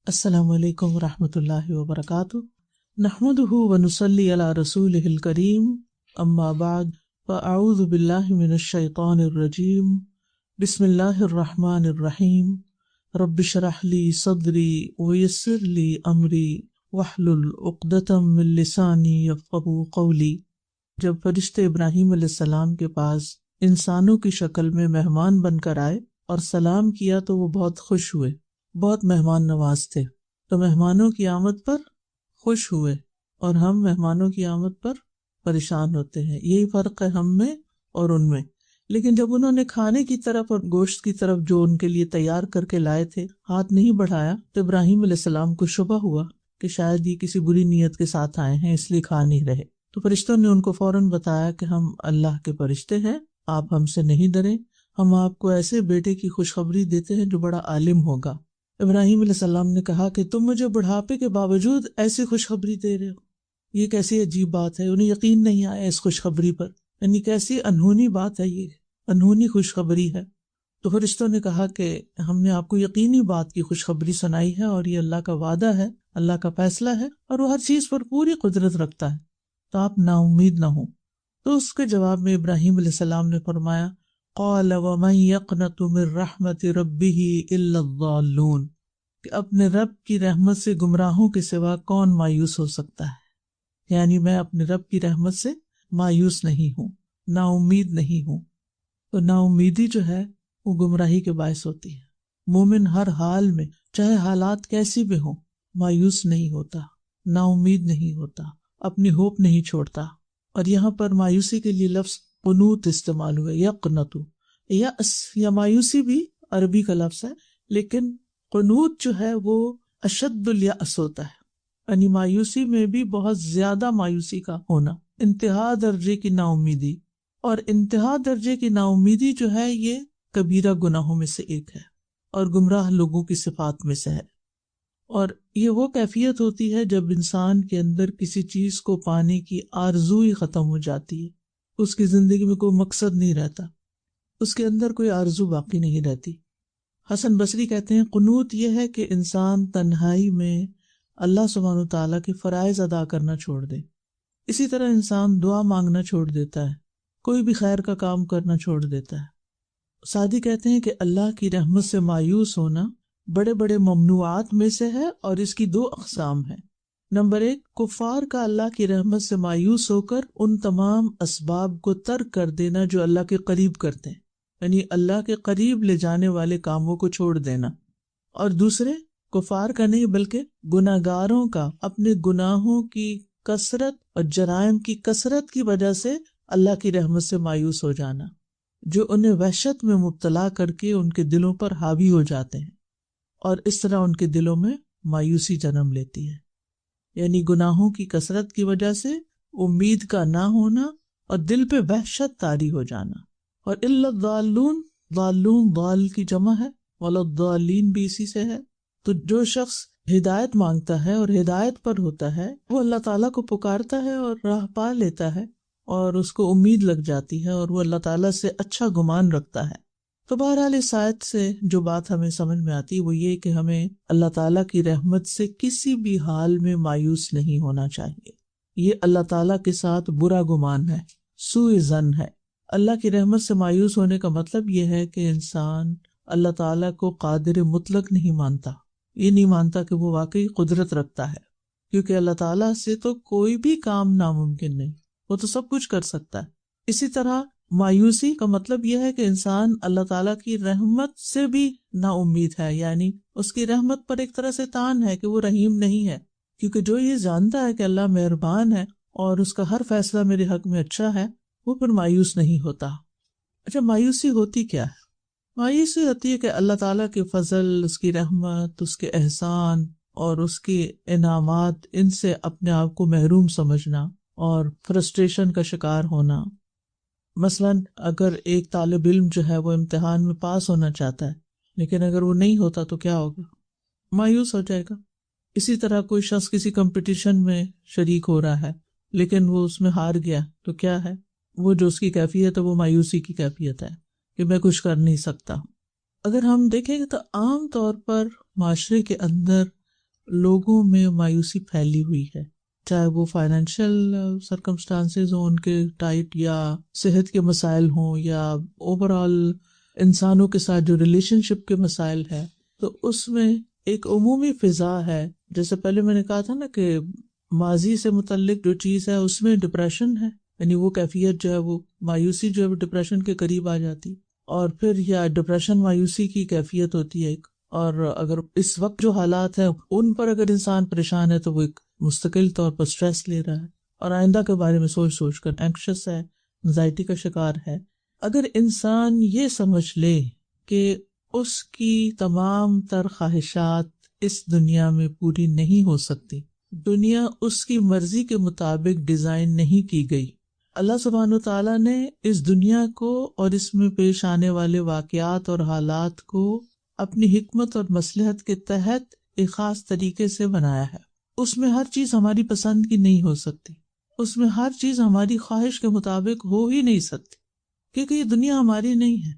السلام علیکم ورحمۃ اللہ وبرکاتہ، نحمدہ ونصلی علی رسولہ الکریم، اما بعد فاعوذ باللہ من الشیطان الرجیم، بسم اللہ الرحمن الرحیم، رب اشرح لی صدری ویسر لی امری واحلل عقدۃ من لسانی یفقہوا قولی۔ جب فرشتے ابراہیم علیہ السلام کے پاس انسانوں کی شکل میں مہمان بن کر آئے اور سلام کیا تو وہ بہت خوش ہوئے، بہت مہمان نواز تھے، تو مہمانوں کی آمد پر خوش ہوئے اور ہم مہمانوں کی آمد پر پریشان ہوتے ہیں۔ یہی فرق ہے ہم میں اور ان میں۔ لیکن جب انہوں نے کھانے کی طرف اور گوشت کی طرف جو ان کے لیے تیار کر کے لائے تھے ہاتھ نہیں بڑھایا تو ابراہیم علیہ السلام کو شبہ ہوا کہ شاید یہ کسی بری نیت کے ساتھ آئے ہیں، اس لیے کھا نہیں رہے۔ تو فرشتوں نے ان کو فوراً بتایا کہ ہم اللہ کے فرشتے ہیں، آپ ہم سے نہیں ڈریں، ہم آپ کو ایسے بیٹے کی خوشخبری دیتے ہیں جو بڑا عالم ہوگا۔ ابراہیم علیہ السلام نے کہا کہ تم مجھے بڑھاپے کے باوجود ایسی خوشخبری دے رہے ہو، یہ کیسی عجیب بات ہے۔ انہیں یقین نہیں آیا اس خوشخبری پر، یعنی کیسی انہونی بات ہے، یہ انہونی خوشخبری ہے۔ تو فرشتوں نے کہا کہ ہم نے آپ کو یقینی بات کی خوشخبری سنائی ہے اور یہ اللہ کا وعدہ ہے، اللہ کا فیصلہ ہے اور وہ ہر چیز پر پوری قدرت رکھتا ہے، تو آپ نا امید نہ ہوں۔ تو اس کے جواب میں ابراہیم علیہ السلام نے فرمایا قال ومن یقنط من رحمت ربہ الا الضالون، کہ اپنے رب کی رحمت سے گمراہوں کے سوا کون مایوس ہو سکتا ہے، یعنی میں اپنے رب کی رحمت سے مایوس نہیں ہوں، نا امید نہیں ہوں۔ تو نا امیدی جو ہے وہ گمراہی کے باعث ہوتی ہے۔ مومن ہر حال میں چاہے حالات کیسی بھی ہوں مایوس نہیں ہوتا، نا امید نہیں ہوتا، اپنی ہوپ نہیں چھوڑتا۔ اور یہاں پر مایوسی کے لیے لفظ قنوط استعمال ہوئے، یقنطو، یأس یا مایوسی بھی عربی کا لفظ ہے، لیکن قنوط جو ہے وہ اشد الیأس ہوتا ہے، یعنی مایوسی میں بھی بہت زیادہ مایوسی کا ہونا، انتہا درجے کی نا امیدی۔ اور انتہا درجے کی نا امیدی جو ہے یہ کبیرہ گناہوں میں سے ایک ہے اور گمراہ لوگوں کی صفات میں سے ہے۔ اور یہ وہ کیفیت ہوتی ہے جب انسان کے اندر کسی چیز کو پانے کی آرزو ہی ختم ہو جاتی ہے، اس کی زندگی میں کوئی مقصد نہیں رہتا، اس کے اندر کوئی آرزو باقی نہیں رہتی۔ حسن بصری کہتے ہیں قنوط یہ ہے کہ انسان تنہائی میں اللہ سبحانہ وتعالیٰ کے فرائض ادا کرنا چھوڑ دے۔ اسی طرح انسان دعا مانگنا چھوڑ دیتا ہے، کوئی بھی خیر کا کام کرنا چھوڑ دیتا ہے۔ سعدی کہتے ہیں کہ اللہ کی رحمت سے مایوس ہونا بڑے بڑے ممنوعات میں سے ہے اور اس کی دو اقسام ہیں۔ نمبر ایک، کفار کا اللہ کی رحمت سے مایوس ہو کر ان تمام اسباب کو ترک کر دینا جو اللہ کے قریب کرتے ہیں، یعنی اللہ کے قریب لے جانے والے کاموں کو چھوڑ دینا۔ اور دوسرے، کفار کا نہیں بلکہ گناہگاروں کا اپنے گناہوں کی کثرت اور جرائم کی کثرت کی وجہ سے اللہ کی رحمت سے مایوس ہو جانا، جو انہیں وحشت میں مبتلا کر کے ان کے دلوں پر حاوی ہو جاتے ہیں اور اس طرح ان کے دلوں میں مایوسی جنم لیتی ہے۔ یعنی گناہوں کی کثرت کی وجہ سے امید کا نہ ہونا اور دل پہ وحشت طاری ہو جانا۔ اور الا الضالون، ضالون ضال کی جمع ہے، ولا الضالین بھی اسی سے ہے۔ تو جو شخص ہدایت مانگتا ہے اور ہدایت پر ہوتا ہے وہ اللہ تعالیٰ کو پکارتا ہے اور راہ پا لیتا ہے اور اس کو امید لگ جاتی ہے اور وہ اللہ تعالیٰ سے اچھا گمان رکھتا ہے۔ تو بہرحال اس آیت سے جو بات ہمیں سمجھ میں آتی وہ یہ کہ ہمیں اللہ تعالیٰ کی رحمت سے کسی بھی حال میں مایوس نہیں ہونا چاہیے۔ یہ اللہ تعالیٰ کے ساتھ برا گمان ہے، سوء ظن ہے۔ اللہ کی رحمت سے مایوس ہونے کا مطلب یہ ہے کہ انسان اللہ تعالیٰ کو قادر مطلق نہیں مانتا، یہ نہیں مانتا کہ وہ واقعی قدرت رکھتا ہے، کیونکہ اللہ تعالیٰ سے تو کوئی بھی کام ناممکن نہیں، وہ تو سب کچھ کر سکتا ہے۔ اسی طرح مایوسی کا مطلب یہ ہے کہ انسان اللہ تعالیٰ کی رحمت سے بھی نا امید ہے، یعنی اس کی رحمت پر ایک طرح سے طعن ہے کہ وہ رحیم نہیں ہے، کیونکہ جو یہ جانتا ہے کہ اللہ مہربان ہے اور اس کا ہر فیصلہ میرے حق میں اچھا ہے، وہ پھر مایوس نہیں ہوتا۔ اچھا، مایوسی ہوتی کیا ہے؟ مایوسی ہوتی ہے کہ اللہ تعالیٰ کے فضل، اس کی رحمت، اس کے احسان اور اس کے انعامات، ان سے اپنے آپ کو محروم سمجھنا اور فرسٹریشن کا شکار ہونا۔ مثلا اگر ایک طالب علم جو ہے وہ امتحان میں پاس ہونا چاہتا ہے لیکن اگر وہ نہیں ہوتا تو کیا ہوگا؟ مایوس ہو جائے گا۔ اسی طرح کوئی شخص کسی کمپٹیشن میں شریک ہو رہا ہے لیکن وہ اس میں ہار گیا تو کیا ہے؟ وہ جو اس کی کیفیت ہے وہ مایوسی کی کیفیت ہے کہ میں کچھ کر نہیں سکتا۔ اگر ہم دیکھیں گے تو عام طور پر معاشرے کے اندر لوگوں میں مایوسی پھیلی ہوئی ہے، چاہے وہ فائنینشیل سرکمسٹانسز ہوں ان کے ٹائٹ، یا صحت کے مسائل ہوں، یا اوور آل انسانوں کے ساتھ جو ریلیشن شپ کے مسائل ہیں، تو اس میں ایک عمومی فضا ہے. جیسے پہلے میں نے کہا تھا نا کہ ماضی سے متعلق جو چیز ہے اس میں ڈپریشن ہے، یعنی وہ کیفیت جو ہے، وہ مایوسی جو ہے وہ ڈپریشن کے قریب آ جاتی، اور پھر یا ڈپریشن مایوسی کی کیفیت ہوتی ہے ایک. اور اگر اس وقت جو حالات ہیں ان پر اگر انسان پریشان ہے تو وہ ایک مستقل طور پر سٹریس لے رہا ہے اور آئندہ کے بارے میں سوچ سوچ کر اینکشس ہے، انزائٹی کا شکار ہے. اگر انسان یہ سمجھ لے کہ اس کی تمام تر خواہشات اس دنیا میں پوری نہیں ہو سکتی، دنیا اس کی مرضی کے مطابق ڈیزائن نہیں کی گئی. اللہ سبحانہ و تعالیٰ نے اس دنیا کو اور اس میں پیش آنے والے واقعات اور حالات کو اپنی حکمت اور مصلحت کے تحت ایک خاص طریقے سے بنایا ہے. اس میں ہر چیز ہماری پسند کی نہیں ہو سکتی، اس میں ہر چیز ہماری خواہش کے مطابق ہو ہی نہیں سکتی، کیونکہ یہ دنیا ہماری نہیں ہے.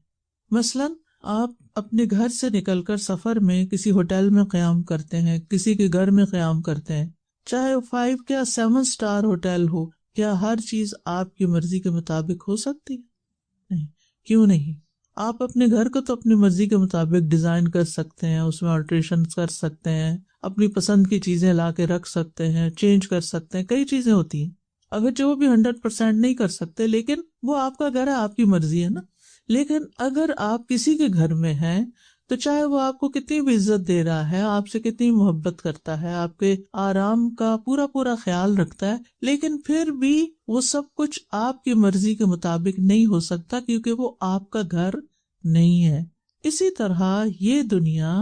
مثلاً آپ اپنے گھر سے نکل کر سفر میں کسی ہوٹل میں قیام کرتے ہیں، کسی کے گھر میں قیام کرتے ہیں، چاہے وہ 5 یا 7 اسٹار ہوٹل ہو، کیا ہر چیز آپ کی مرضی کے مطابق ہو سکتی ہے؟ نہیں. کیوں نہیں؟ آپ اپنے گھر کو تو اپنی مرضی کے مطابق ڈیزائن کر سکتے ہیں، اس میں آلٹریشن کر سکتے ہیں، اپنی پسند کی چیزیں لا کے رکھ سکتے ہیں، چینج کر سکتے ہیں، کئی چیزیں ہوتی ہیں. اگرچہ وہ بھی 100% نہیں کر سکتے، لیکن وہ آپ کا گھر ہے، آپ کی مرضی ہے نا. لیکن اگر آپ کسی کے گھر میں ہیں تو چاہے وہ آپ کو کتنی بھی عزت دے رہا ہے، آپ سے کتنی محبت کرتا ہے، آپ کے آرام کا پورا پورا خیال رکھتا ہے، لیکن پھر بھی وہ سب کچھ آپ کی مرضی کے مطابق نہیں ہو سکتا، کیونکہ وہ آپ کا گھر نہیں ہے. اسی طرح یہ دنیا،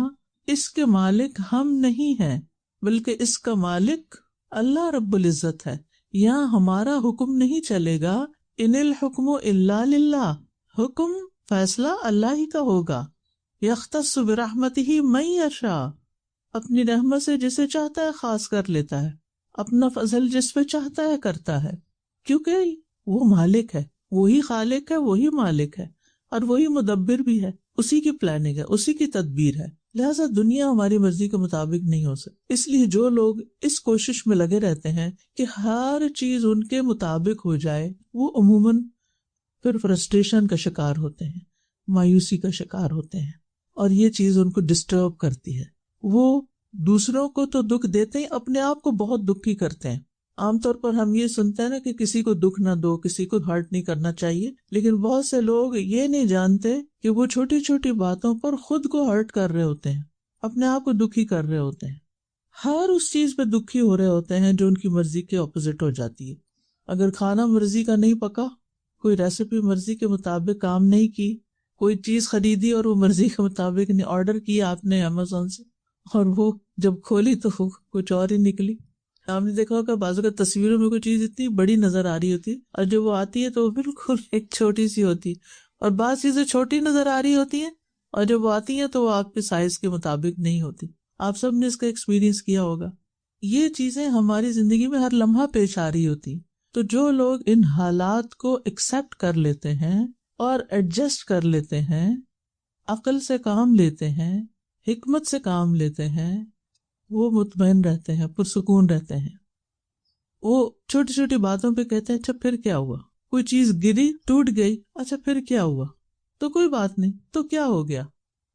اس کے مالک ہم نہیں ہیں، بلکہ اس کا مالک اللہ رب العزت ہے. یہاں ہمارا حکم نہیں چلے گا. ان الحکم الا للہ، حکم فیصلہ اللہ ہی کا ہوگا. یختص برحمتہ من یشاء، اپنی رحمت سے جسے چاہتا ہے خاص کر لیتا ہے، اپنا فضل جس پہ چاہتا ہے کرتا ہے، کیونکہ وہ مالک ہے، وہی خالق ہے، وہی مالک ہے، اور وہی مدبر بھی ہے. اسی کی پلاننگ ہے، اسی کی تدبیر ہے. لہٰذا دنیا ہماری مرضی کے مطابق نہیں ہو سکتی. اس لیے جو لوگ اس کوشش میں لگے رہتے ہیں کہ ہر چیز ان کے مطابق ہو جائے، وہ عموماً پھر فرسٹریشن کا شکار ہوتے ہیں، مایوسی کا شکار ہوتے ہیں، اور یہ چیز ان کو ڈسٹرب کرتی ہے. وہ دوسروں کو تو دکھ دیتے ہیں، اپنے آپ کو بہت دکھی کرتے ہیں. عام طور پر ہم یہ سنتے ہیں نا کہ کسی کو دکھ نہ دو، کسی کو ہرٹ نہیں کرنا چاہیے، لیکن بہت سے لوگ یہ نہیں جانتے کہ وہ چھوٹی چھوٹی باتوں پر خود کو ہرٹ کر رہے ہوتے ہیں، اپنے آپ کو دکھی کر رہے ہوتے ہیں، ہر اس چیز پہ دکھی ہو رہے ہوتے ہیں جو ان کی مرضی کے اپوزٹ ہو جاتی ہے. اگر کھانا مرضی کا نہیں پکا، کوئی ریسیپی مرضی کے مطابق کام نہیں کی، کوئی چیز خریدی اور وہ مرضی کے مطابق نہیں، آرڈر کیا آپ نے امیزون سے، اور وہ جب کھولی تو کچھ اور ہی نکلی. آپ نے دیکھا ہوگا بعض اوقات تصویروں میں کوئی چیز اتنی بڑی نظر آ رہی ہوتی ہے، اور جب وہ آتی ہے تو وہ بالکل ایک چھوٹی سی ہوتی ہے، اور بعض چیزیں چھوٹی نظر آ رہی ہوتی ہیں اور جب وہ آتی ہیں تو وہ آپ کے سائز کے مطابق نہیں ہوتی. آپ سب نے اس کا ایکسپیرینس کیا ہوگا. یہ چیزیں ہماری زندگی میں ہر لمحہ پیش آ رہی ہوتی. تو جو لوگ ان حالات کو ایکسپٹ کر لیتے ہیں اور ایڈجسٹ کر لیتے ہیں، عقل سے کام لیتے ہیں، حکمت سے کام لیتے ہیں، وہ مطمئن رہتے ہیں، پرسکون رہتے ہیں. وہ چھوٹی چھوٹی باتوں پہ کہتے ہیں اچھا پھر کیا ہوا، کوئی چیز گری ٹوٹ گئی، اچھا پھر کیا ہوا، تو کوئی بات نہیں، تو کیا ہو گیا،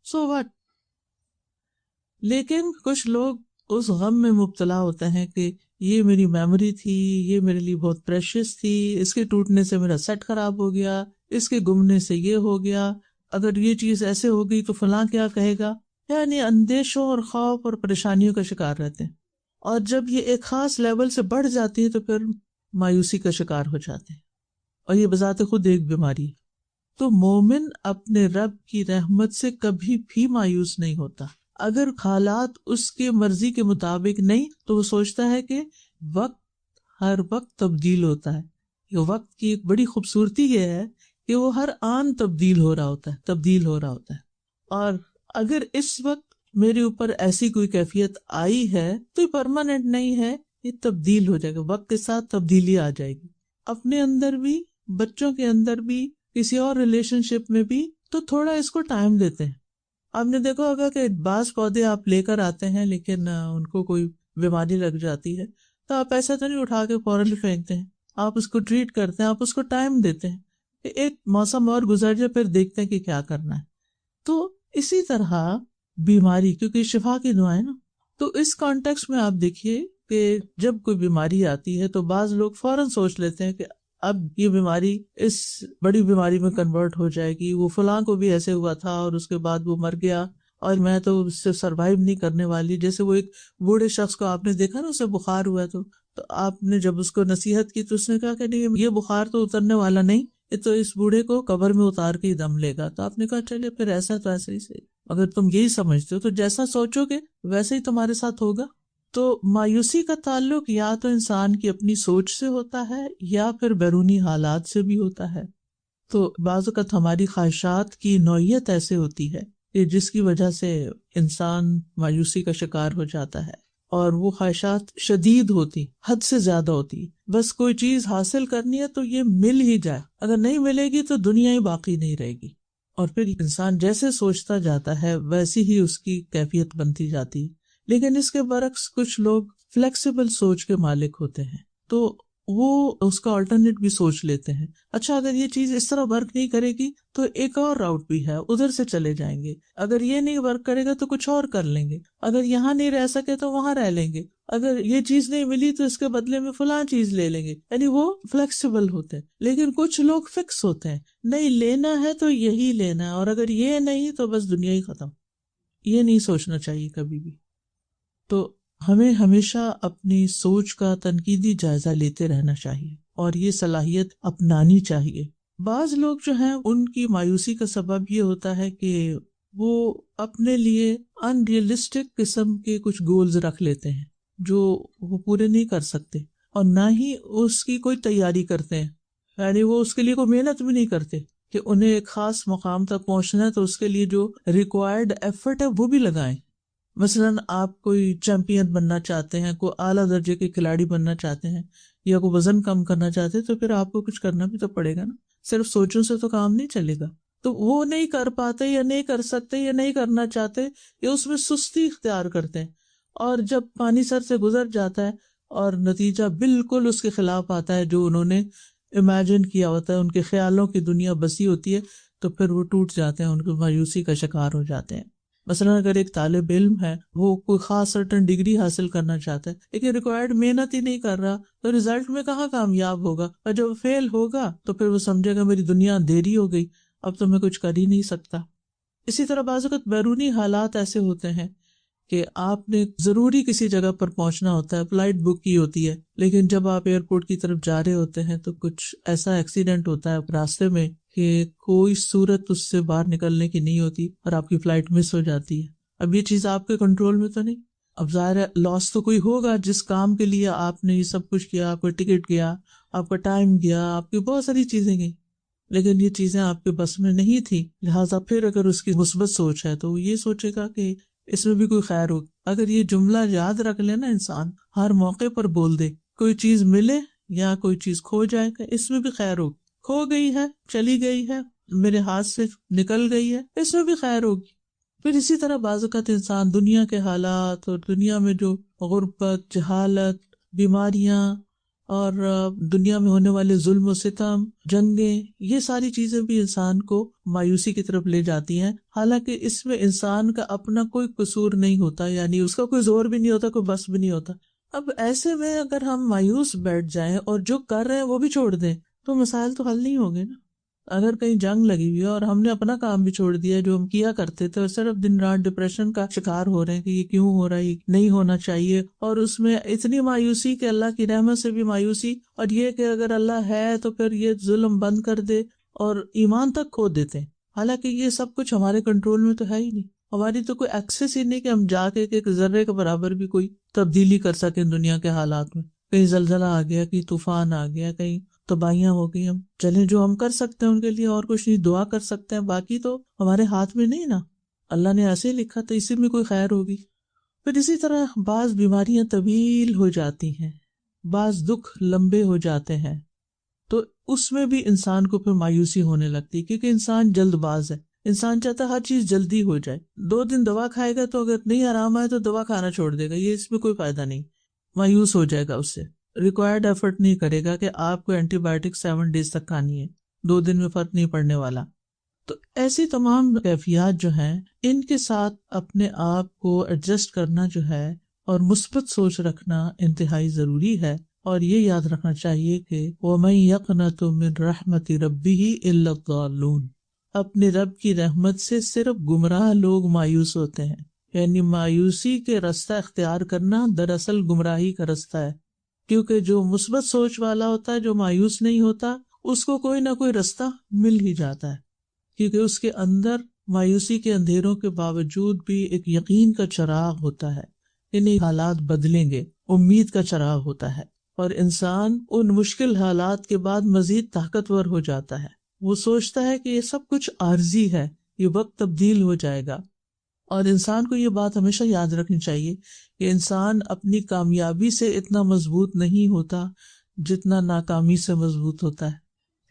سو واٹ. لیکن کچھ لوگ اس غم میں مبتلا ہوتے ہیں کہ یہ میری میموری تھی، یہ میرے لیے بہت پریشیس تھی، اس کے ٹوٹنے سے میرا سیٹ خراب ہو گیا، اس کے گمنے سے یہ ہو گیا، اگر یہ چیز ایسے ہو گئی تو فلاں کیا کہے گا. یعنی اندیشوں اور خوف اور پریشانیوں کا شکار رہتے ہیں، اور جب یہ ایک خاص لیول سے بڑھ جاتی ہے تو پھر مایوسی کا شکار ہو جاتے ہیں، اور یہ بذات خود ایک بیماری ہے. تو مومن اپنے رب کی رحمت سے کبھی بھی مایوس نہیں ہوتا. اگر حالات اس کے مرضی کے مطابق نہیں تو وہ سوچتا ہے کہ وقت ہر وقت تبدیل ہوتا ہے. یہ وقت کی ایک بڑی خوبصورتی یہ ہے کہ وہ ہر آن تبدیل ہو رہا ہوتا ہے. اور اگر اس وقت میرے اوپر ایسی کوئی کیفیت آئی ہے تو یہ پرماننٹ نہیں ہے، یہ تبدیل ہو جائے گا، وقت کے ساتھ تبدیلی آ جائے گی. اپنے اندر بھی، بچوں کے اندر بھی، کسی اور ریلیشن شپ میں بھی، تو تھوڑا اس کو ٹائم دیتے ہیں. آپ نے دیکھا ہوگا کہ بعض پودے آپ لے کر آتے ہیں لیکن ان کو کوئی بیماری لگ جاتی ہے تو آپ ایسا تو نہیں اٹھا کے فوراً پھینکتے ہیں، آپ اس کو ٹریٹ کرتے ہیں، آپ اس کو ٹائم دیتے ہیں کہ ایک موسم اور گزر جائے پھر دیکھتے ہیں کہ کیا کرنا ہے۔ تو اسی طرح بیماری، کیونکہ شفا کی دعا ہے نا، تو اس کانٹیکس میں آپ دیکھیے کہ جب کوئی بیماری آتی ہے تو بعض لوگ فوراً سوچ لیتے ہیں کہ اب یہ بیماری اس بڑی بیماری میں کنورٹ ہو جائے گی، وہ فلاں کو بھی ایسے ہوا تھا اور اس کے بعد وہ مر گیا اور میں تو اس سے سروائیو نہیں کرنے والی۔ جیسے وہ ایک بوڑھے شخص کو آپ نے دیکھا نا، اسے بخار ہوا تو آپ نے جب اس کو نصیحت کی تو اس نے کہا کہ نہیں، یہ بخار تو اترنے والا نہیں، یہ تو اس بوڑھے کو قبر میں اتار کے ہی دم لے گا۔ تو آپ نے کہا چلے پھر ایسا تو ایسا ہی صحیح، اگر تم یہی سمجھتے ہو تو جیسا سوچو گے ویسے ہی تمہارے ساتھ ہوگا۔ تو مایوسی کا تعلق یا تو انسان کی اپنی سوچ سے ہوتا ہے یا پھر بیرونی حالات سے بھی ہوتا ہے۔ تو بعض اوقات ہماری خواہشات کی نوعیت ایسے ہوتی ہے کہ جس کی وجہ سے انسان مایوسی کا شکار ہو جاتا ہے، اور وہ خواہشات شدید ہوتی، حد سے زیادہ ہوتی، بس کوئی چیز حاصل کرنی ہے تو یہ مل ہی جائے، اگر نہیں ملے گی تو دنیا ہی باقی نہیں رہے گی۔ اور پھر انسان جیسے سوچتا جاتا ہے ویسی ہی اس کی کیفیت بنتی جاتی۔ لیکن اس کے برعکس کچھ لوگ فلیکسیبل سوچ کے مالک ہوتے ہیں، تو وہ اس کا آلٹرنیٹ بھی سوچ لیتے ہیں، اچھا اگر یہ چیز اس طرح ورک نہیں کرے گی تو ایک اور راؤٹ بھی ہے، ادھر سے چلے جائیں گے، اگر یہ نہیں ورک کرے گا تو کچھ اور کر لیں گے، اگر یہاں نہیں رہ سکے تو وہاں رہ لیں گے، اگر یہ چیز نہیں ملی تو اس کے بدلے میں فلاں چیز لے لیں گے۔ یعنی وہ فلیکسیبل ہوتے ہیں۔ لیکن کچھ لوگ فکس ہوتے ہیں، نہیں لینا ہے تو یہی لینا ہے، اور اگر یہ نہیں تو بس دنیا ہی ختم۔ یہ نہیں سوچنا چاہیے کبھی بھی۔ تو ہمیں ہمیشہ اپنی سوچ کا تنقیدی جائزہ لیتے رہنا چاہیے اور یہ صلاحیت اپنانی چاہیے۔ بعض لوگ جو ہیں ان کی مایوسی کا سبب یہ ہوتا ہے کہ وہ اپنے لیے ان ریئلسٹک قسم کے کچھ گولز رکھ لیتے ہیں جو وہ پورے نہیں کر سکتے، اور نہ ہی اس کی کوئی تیاری کرتے ہیں، یعنی وہ اس کے لیے کوئی محنت بھی نہیں کرتے کہ انہیں ایک خاص مقام تک پہنچنا ہے تو اس کے لیے جو ریکوائرڈ ایفرٹ ہے وہ بھی لگائیں۔ مثلاً آپ کوئی چیمپئن بننا چاہتے ہیں، کوئی اعلیٰ درجے کے کھلاڑی بننا چاہتے ہیں، یا کوئی وزن کم کرنا چاہتے ہیں، تو پھر آپ کو کچھ کرنا بھی تو پڑے گا نا، صرف سوچوں سے تو کام نہیں چلے گا۔ تو وہ نہیں کر پاتے یا نہیں کر سکتے یا نہیں کرنا چاہتے، یا اس میں سستی اختیار کرتے ہیں، اور جب پانی سر سے گزر جاتا ہے اور نتیجہ بالکل اس کے خلاف آتا ہے جو انہوں نے امیجن کیا ہوتا ہے، ان کے خیالوں کی دنیا بسی ہوتی ہے، تو پھر وہ ٹوٹ جاتے ہیں، ان کو مایوسی کا شکار ہو جاتے ہیں۔ مثلاً اگر ایک طالب علم ہے، وہ کوئی خاص سرٹن ڈگری حاصل کرنا چاہتا ہے لیکن ریکوائرڈ محنت ہی نہیں کر رہا، تو رزلٹ میں کہاں کامیاب ہوگا، اور جب فیل ہوگا تو پھر وہ سمجھے گا میری دنیا اندھیری ہو گئی، اب تو میں کچھ کر ہی نہیں سکتا۔ اسی طرح بعض اوقات بیرونی حالات ایسے ہوتے ہیں کہ آپ نے ضروری کسی جگہ پر پہنچنا ہوتا ہے، فلائٹ بک کی ہوتی ہے، لیکن جب آپ ایئرپورٹ کی طرف جا رہے ہوتے ہیں تو کچھ ایسا ایکسیڈنٹ ہوتا ہے راستے میں کہ کوئی صورت اس سے باہر نکلنے کی نہیں ہوتی اور آپ کی فلائٹ مس ہو جاتی ہے۔ اب یہ چیز آپ کے کنٹرول میں تو نہیں، اب ظاہر ہے لاس تو کوئی ہوگا، جس کام کے لیے آپ نے یہ سب کچھ کیا، آپ کا ٹکٹ گیا، آپ کا ٹائم گیا، آپ کی بہت ساری چیزیں گئی، لیکن یہ چیزیں آپ کے بس میں نہیں تھی، لہٰذا پھر اگر اس کی مثبت سوچ ہے تو وہ یہ سوچے گا کہ اس میں بھی کوئی خیر ہو۔ اگر یہ جملہ یاد رکھ لے نا انسان، ہر موقع پر بول دے، کوئی چیز ملے یا کوئی چیز کھو جائے گا، اس میں بھی خیر ہوگی، کھو گئی ہے، چلی گئی ہے، میرے ہاتھ سے نکل گئی ہے، اس میں بھی خیر ہوگی۔ پھر اسی طرح بعض اوقات انسان دنیا کے حالات اور دنیا میں جو غربت، جہالت، بیماریاں اور دنیا میں ہونے والے ظلم و ستم، جنگیں، یہ ساری چیزیں بھی انسان کو مایوسی کی طرف لے جاتی ہیں، حالانکہ اس میں انسان کا اپنا کوئی قصور نہیں ہوتا، یعنی اس کا کوئی زور بھی نہیں ہوتا، کوئی بس بھی نہیں ہوتا۔ اب ایسے میں اگر ہم مایوس بیٹھ جائیں اور جو کر رہے ہیں وہ بھی چھوڑ دیں تو مسائل تو حل نہیں ہوں گے نا۔ اگر کہیں جنگ لگی ہوئی ہے اور ہم نے اپنا کام بھی چھوڑ دیا جو ہم کیا کرتے تھے، اور صرف دن رات ڈپریشن کا شکار ہو رہے ہیں کہ یہ کیوں ہو رہا ہے، یہ نہیں ہونا چاہیے، اور اس میں اتنی مایوسی کہ اللہ کی رحمت سے بھی مایوسی، اور یہ کہ اگر اللہ ہے تو پھر یہ ظلم بند کر دے، اور ایمان تک کھو دیتے ہیں، حالانکہ یہ سب کچھ ہمارے کنٹرول میں تو ہے ہی نہیں، ہماری تو کوئی ایکسس ہی نہیں کہ ہم جا کے ایک ذرے کے برابر بھی کوئی تبدیلی کر سکیں دنیا کے حالات میں۔ کہیں زلزلہ آ گیا، کہیں طوفان آ گیا، کہیں تباہیاں ہو گئی، ہم چلیں جو ہم کر سکتے ہیں ان کے لیے اور کچھ نہیں، دعا کر سکتے ہیں، باقی تو ہمارے ہاتھ میں نہیں نا، اللہ نے ایسے ہی لکھا تو اسی میں کوئی خیر ہوگی۔ پھر اسی طرح بعض بیماریاں طویل ہو جاتی ہیں، بعض دکھ لمبے ہو جاتے ہیں، تو اس میں بھی انسان کو پھر مایوسی ہونے لگتی ہے، کیونکہ انسان جلد باز ہے، انسان چاہتا ہے ہر چیز جلدی ہو جائے. 2 دن دوا کھائے گا تو اگر نہیں آرام آئے تو دوا کھانا چھوڑ دے گا، یہ اس میں کوئی فائدہ نہیں، مایوس ہو جائے گا. اس سے ریکوائرڈ ایفرٹ نہیں کرے گا کہ آپ کو اینٹی بایوٹک 7 days تک کھانی ہے، 2 دن میں فرق نہیں پڑنے والا. تو ایسی تمام کیفیات جو ہیں ان کے ساتھ اپنے آپ کو ایڈجسٹ کرنا جو ہے اور مثبت سوچ رکھنا انتہائی ضروری ہے. اور یہ یاد رکھنا چاہیے کہ وَمَن يَقْنَطُ مِن رَحْمَةِ رَبِّهِ إِلَّا الضَّالُّونَ، اپنے رب کی رحمت سے صرف گمراہ لوگ مایوس ہوتے ہیں. یعنی مایوسی کے رستہ اختیار کرنا دراصل گمراہی کا رستہ ہے، کیونکہ جو مثبت سوچ والا ہوتا ہے، جو مایوس نہیں ہوتا، اس کو کوئی نہ کوئی رستہ مل ہی جاتا ہے، کیونکہ اس کے اندر مایوسی کے اندھیروں کے باوجود بھی ایک یقین کا چراغ ہوتا ہے، انہیں حالات بدلیں گے، امید کا چراغ ہوتا ہے. اور انسان ان مشکل حالات کے بعد مزید طاقتور ہو جاتا ہے. وہ سوچتا ہے کہ یہ سب کچھ عارضی ہے، یہ وقت تبدیل ہو جائے گا. اور انسان کو یہ بات ہمیشہ یاد رکھنی چاہیے کہ انسان اپنی کامیابی سے اتنا مضبوط نہیں ہوتا جتنا ناکامی سے مضبوط ہوتا ہے.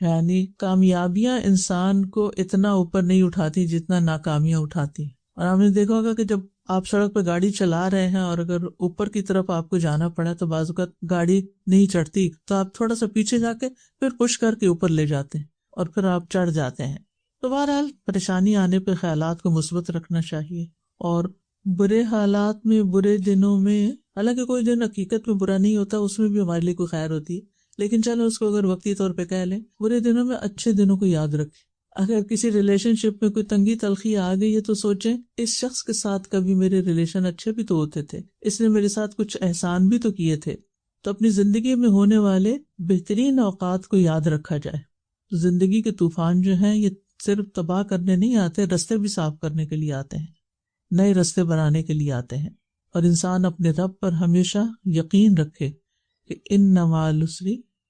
یعنی کامیابیاں انسان کو اتنا اوپر نہیں اٹھاتی جتنا ناکامیاں اٹھاتی. اور آپ نے دیکھا ہوگا کہ جب آپ سڑک پہ گاڑی چلا رہے ہیں اور اگر اوپر کی طرف آپ کو جانا پڑا تو بعض اوقات گاڑی نہیں چڑھتی تو آپ تھوڑا سا پیچھے جا کے پھر پش کر کے اوپر لے جاتے ہیں اور پھر آپ چڑھ جاتے ہیں. تو بہرحال پریشانی آنے پہ خیالات کو مثبت رکھنا چاہیے، اور برے حالات میں، برے دنوں میں، حالانکہ کوئی دن حقیقت میں برا نہیں ہوتا، اس میں بھی ہمارے لیے کوئی خیر ہوتی ہے، لیکن چلو اس کو اگر وقتی طور پہ کہہ لیں، برے دنوں میں اچھے دنوں کو یاد رکھیں. اگر کسی ریلیشن شپ میں کوئی تنگی تلخی آ گئی ہے تو سوچیں اس شخص کے ساتھ کبھی میرے ریلیشن اچھے بھی تو ہوتے تھے، اس نے میرے ساتھ کچھ احسان بھی تو کیے تھے. تو اپنی زندگی میں ہونے والے بہترین اوقات کو یاد رکھا جائے. زندگی کے طوفان جو ہیں یہ صرف تباہ کرنے نہیں آتے، رستے بھی صاف کرنے کے لیے آتے ہیں، نئے رستے بنانے کے لیے آتے ہیں. اور انسان اپنے رب پر ہمیشہ یقین رکھے کہ ان مع العسر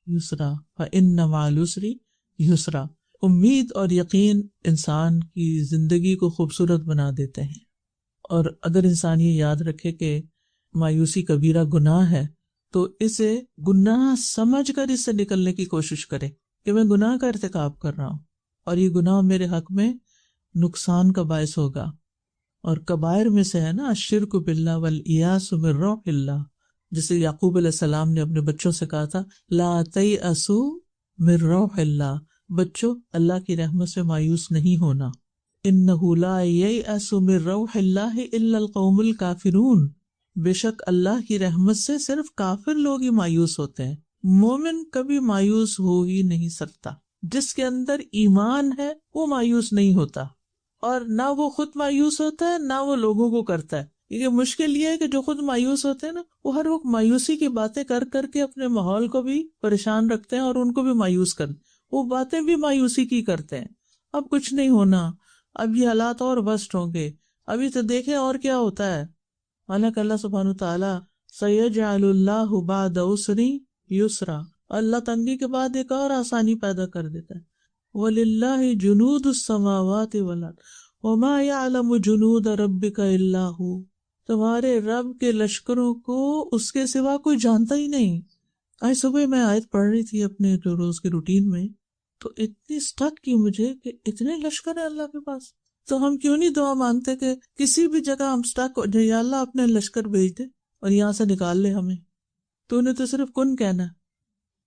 یسرا فان مع العسر یسرا. امید اور یقین انسان کی زندگی کو خوبصورت بنا دیتے ہیں. اور اگر انسان یہ یاد رکھے کہ مایوسی کبیرہ گناہ ہے تو اسے گناہ سمجھ کر اس سے نکلنے کی کوشش کرے کہ میں گناہ کا ارتکاب کر رہا ہوں اور یہ گناہ میرے حق میں نقصان کا باعث ہوگا. اور کبائر میں سے ہے نا الشرک باللہ والیاس من روح اللہ، جسے یعقوب علیہ السلام نے اپنے بچوں سے کہا تھا لا تیأسوا من روح اللہ، بچوں اللہ کی رحمت سے مایوس نہیں ہونا. انہ لا ییأس من روح اللہ الا القوم الکافرون، بے شک اللہ کی رحمت سے صرف کافر لوگ ہی مایوس ہوتے ہیں، مومن کبھی مایوس ہو ہی نہیں سکتا. جس کے اندر ایمان ہے وہ مایوس نہیں ہوتا، اور نہ وہ خود مایوس ہوتا ہے نہ وہ لوگوں کو کرتا ہے. یہ مشکل یہ ہے کہ جو خود مایوس ہوتے ہیں نا وہ ہر وقت مایوسی کی باتیں کر کر کے اپنے ماحول کو بھی پریشان رکھتے ہیں اور ان کو بھی مایوس کرتے، وہ باتیں بھی مایوسی کی کرتے ہیں. اب کچھ نہیں ہونا، اب یہ حالات اور ورسٹ ہوں گے، ابھی تو دیکھیں اور کیا ہوتا ہے. حالانکہ اللہ سبحانہ تعالیٰ سیجعل اللہ بعد عسر یسرا، اللہ تنگی کے بعد ایک اور آسانی پیدا کر دیتا ہے. وَلِلَّهِ جُنُودُ السَّمَاوَاتِ وَالْأَرْضِ وَمَا يَعْلَمُ جُنُودَ رَبِّكَ إِلَّا هُوَ، تمہارے رب کے لشکروں کو اس کے سوا کوئی جانتا ہی نہیں. آج صبح میں آیت پڑھ رہی تھی اپنے جو روز کے روٹین میں، تو اتنی سٹک کی مجھے کہ اتنے لشکر ہیں اللہ کے پاس. تو ہم کیوں نہیں دعا مانگتے کہ کسی بھی جگہ ہم سٹک ہو جائے، یا اللہ اپنے لشکر بھیج دے اور یہاں سے نکال لے ہمیں. تو انہیں تو صرف کن کہنا ہے.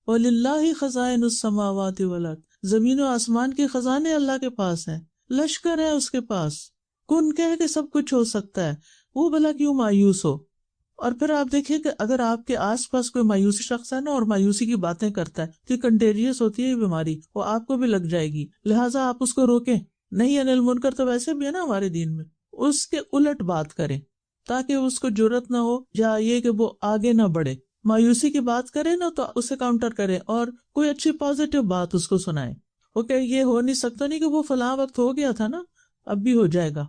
وَلِلَّهِ خَزَائِنُ السَّمَاوَاتِ وَالْأَرْضِ، زمین و آسمان کے خزانے اللہ کے پاس ہیں، لشکر ہے اس کے پاس. کن کہہ کے سب کچھ ہو سکتا ہے، وہ بھلا کیوں مایوس ہو. اور پھر آپ دیکھیں کہ اگر آپ کے آس پاس کوئی مایوسی شخص ہے نا اور مایوسی کی باتیں کرتا ہے تو یہ کنٹیجیس ہوتی ہے یہ بیماری، وہ آپ کو بھی لگ جائے گی، لہٰذا آپ اس کو روکیں. نہیں انل منکر تو ویسے بھی ہے نا ہمارے دین میں، اس کے الٹ بات کریں تاکہ اس کو جرأت نہ ہو یا یہ کہ وہ آگے نہ بڑھے. مایوسی کی بات کرے نا تو اسے کاؤنٹر کرے اور کوئی اچھی پازیٹیو بات اس کو سنائے. اوکے یہ ہو نہیں سکتا نہیں کہ وہ فلاں وقت ہو گیا تھا نا، اب بھی ہو جائے گا.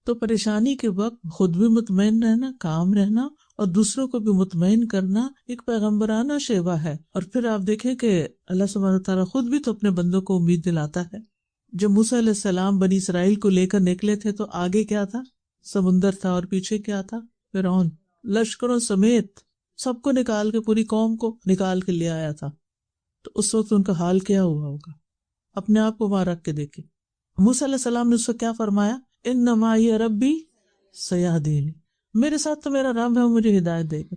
تو پریشانی کے وقت خود بھی مطمئن رہنا، کام رہنا اور دوسروں کو بھی مطمئن کرنا ایک پیغمبرانہ شیوا ہے. اور پھر آپ دیکھیں کہ اللہ سبحانہ تعالیٰ خود بھی تو اپنے بندوں کو امید دلاتا ہے. جب موسیٰ علیہ السلام بنی اسرائیل کو لے کر نکلے تھے تو آگے کیا تھا؟ سمندر تھا، اور پیچھے کیا تھا؟ فرعون لشکروں سمیت سب کو نکال کے، پوری قوم کو نکال کے لے آیا تھا. تو اس وقت ان کا حال کیا ہوا ہوگا؟ اپنے آپ کو وہاں رکھ کے دیکھیں. موسیٰ علیہ السلام نے اس سے کیا فرمایا؟ انما یہ ربی سیہدینی، میرے ساتھ تو میرا رب ہے، وہ مجھے ہدایت دے گا۔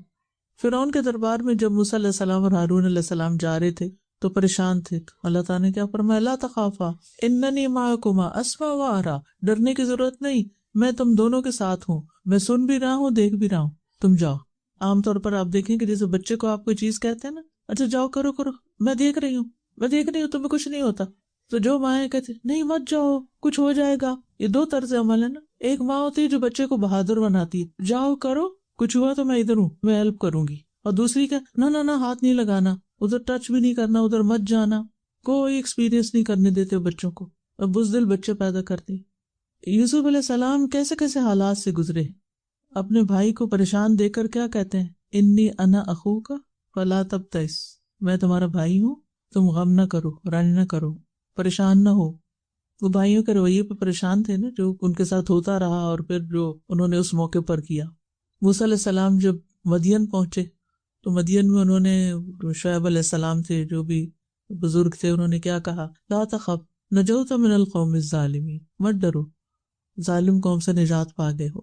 فرعون کے دربار میں جب موسیٰ علیہ السلام اور ہارون علیہ السلام جا رہے تھے تو پریشان تھے، اللہ تعالیٰ نے کیا فرمایا؟ لا تخافا اننی معکما اسمع و ارا، ڈرنے کی ضرورت نہیں، میں تم دونوں کے ساتھ ہوں، میں سن بھی رہا ہوں، دیکھ بھی رہا ہوں، تم جاؤ۔ عام طور پر آپ دیکھیں کہ جیسے بچے کو آپ کوئی چیز کہتے ہیں نا، اچھا جاؤ کرو کرو، میں دیکھ رہی ہوں تمہیں کچھ نہیں ہوتا، تو جو مائیں کہتی نہیں مت جاؤ کچھ ہو جائے گا۔ یہ دو طرز عمل ہے نا، ایک ماں ہوتی ہے جو بچے کو بہادر بناتی ہے، جاؤ کرو، کچھ ہوا تو میں ادھر ہوں، میں ہیلپ کروں گی، اور دوسری کہ نہ ہاتھ نہیں لگانا، ادھر ٹچ بھی نہیں کرنا، ادھر مت جانا، کوئی ایکسپیرینس نہیں کرنے دیتے بچوں کو، اور بزدل بچے پیدا کرتے۔ یوسف علیہ السلام کیسے کیسے حالات سے گزرے، اپنے بھائی کو پریشان دیکھ کر کیا کہتے ہیں؟ انی انا اخوک فلا تبتئس، میں تمہارا بھائی ہوں، تم غم نہ کرو، رنج نہ کرو، پریشان نہ ہو۔ وہ بھائیوں کے رویے پہ پریشان تھے نا، جو ان کے ساتھ ہوتا رہا اور پھر جو انہوں نے اس موقع پر کیا۔ موسیٰ علیہ السلام جب مدین پہنچے تو مدین میں انہوں نے شعیب علیہ السلام تھے جو بھی بزرگ تھے، انہوں نے کیا کہا؟ لا تخف نجوت من القوم الظالمین، مت ڈرو، ظالم قوم سے نجات پا گئے ہو۔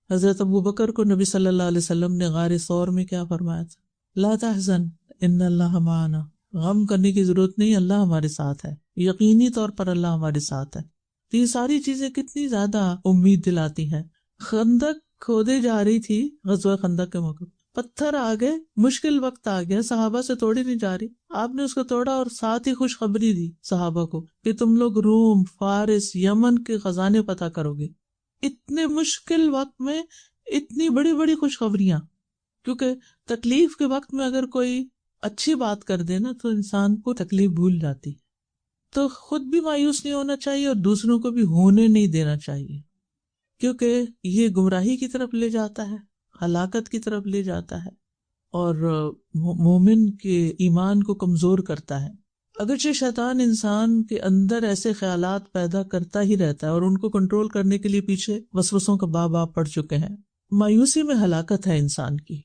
حضرت ابوبکر کو نبی صلی اللہ علیہ وسلم نے غار ثور میں کیا فرمایا تھا؟ لا تحزن ان اللہ معنا، غم کرنے کی ضرورت نہیں، اللہ ہمارے ساتھ ہے، یقینی طور پر اللہ ہمارے ساتھ ہے۔ تو یہ ساری چیزیں کتنی زیادہ امید دلاتی ہیں۔ خندق کھودے جا رہی تھی، غزوہ خندق کے موقع پتھر آ گئے، مشکل وقت آ گیا، صحابہ سے توڑی نہیں جا رہی، آپ نے اس کو توڑا اور ساتھ ہی خوشخبری دی صحابہ کو کہ تم لوگ روم، فارس، یمن کے خزانے پتہ کرو گے۔ اتنے مشکل وقت میں اتنی بڑی بڑی خوشخبریاں، کیونکہ تکلیف کے وقت میں اگر کوئی اچھی بات کر دے نا تو انسان کو تکلیف بھول جاتی، تو خود بھی مایوس نہیں ہونا چاہیے اور دوسروں کو بھی ہونے نہیں دینا چاہیے، کیونکہ یہ گمراہی کی طرف لے جاتا ہے، ہلاکت کی طرف لے جاتا ہے، اور مومن کے ایمان کو کمزور کرتا ہے۔ اگرچہ شیطان انسان کے اندر ایسے خیالات پیدا کرتا ہی رہتا ہے اور ان کو کنٹرول کرنے کے لیے پیچھے وسوسوں کا باب پڑ چکے ہیں۔ مایوسی میں ہلاکت ہے انسان کی۔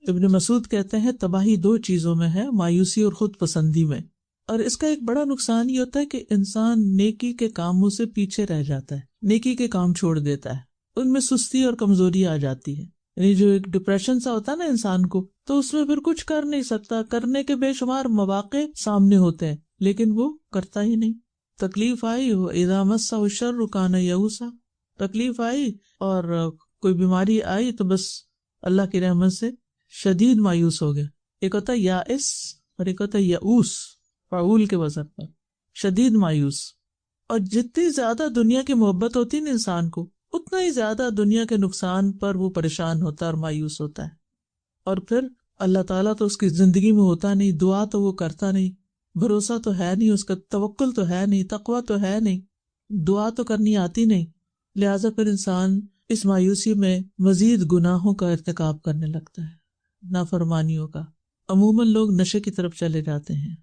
ابن مسعود کہتے ہیں تباہی دو چیزوں میں ہے، مایوسی اور خود پسندی میں، اور اس کا ایک بڑا نقصان یہ ہوتا ہے کہ انسان نیکی کے کاموں سے پیچھے رہ جاتا ہے، نیکی کے کام چھوڑ دیتا ہے، ان میں سستی اور کمزوری آ جاتی ہے، یعنی جو ایک ڈپریشن سا ہوتا ہے نا انسان کو، تو اس میں پھر کچھ کر نہیں سکتا، کرنے کے بے شمار مواقع سامنے ہوتے ہیں لیکن وہ کرتا ہی نہیں۔ تکلیف آئی ہو اذا مسہ الشر کان یئوسا، تکلیف آئی اور کوئی بیماری آئی تو بس اللہ کی رحمت سے شدید مایوس ہو گیا۔ ایک ہوتا ہے یائس اور ایک ہوتا ہے یئوس، فعول کے وزن پر، شدید مایوس۔ اور جتنی زیادہ دنیا کی محبت ہوتی ہے نا انسان کو، اتنا ہی زیادہ دنیا کے نقصان پر وہ پریشان ہوتا ہے اور مایوس ہوتا ہے، اور پھر اللہ تعالیٰ تو اس کی زندگی میں ہوتا نہیں، دعا تو وہ کرتا نہیں، بھروسہ تو ہے نہیں اس کا، توکل تو ہے نہیں، تقویٰ تو ہے نہیں، دعا تو کرنی آتی نہیں، لہٰذا پھر انسان اس مایوسی میں مزید گناہوں کا ارتکاب کرنے لگتا ہے، نافرمانیوں کا۔ عموماً لوگ نشے کی طرف چلے جاتے ہیں،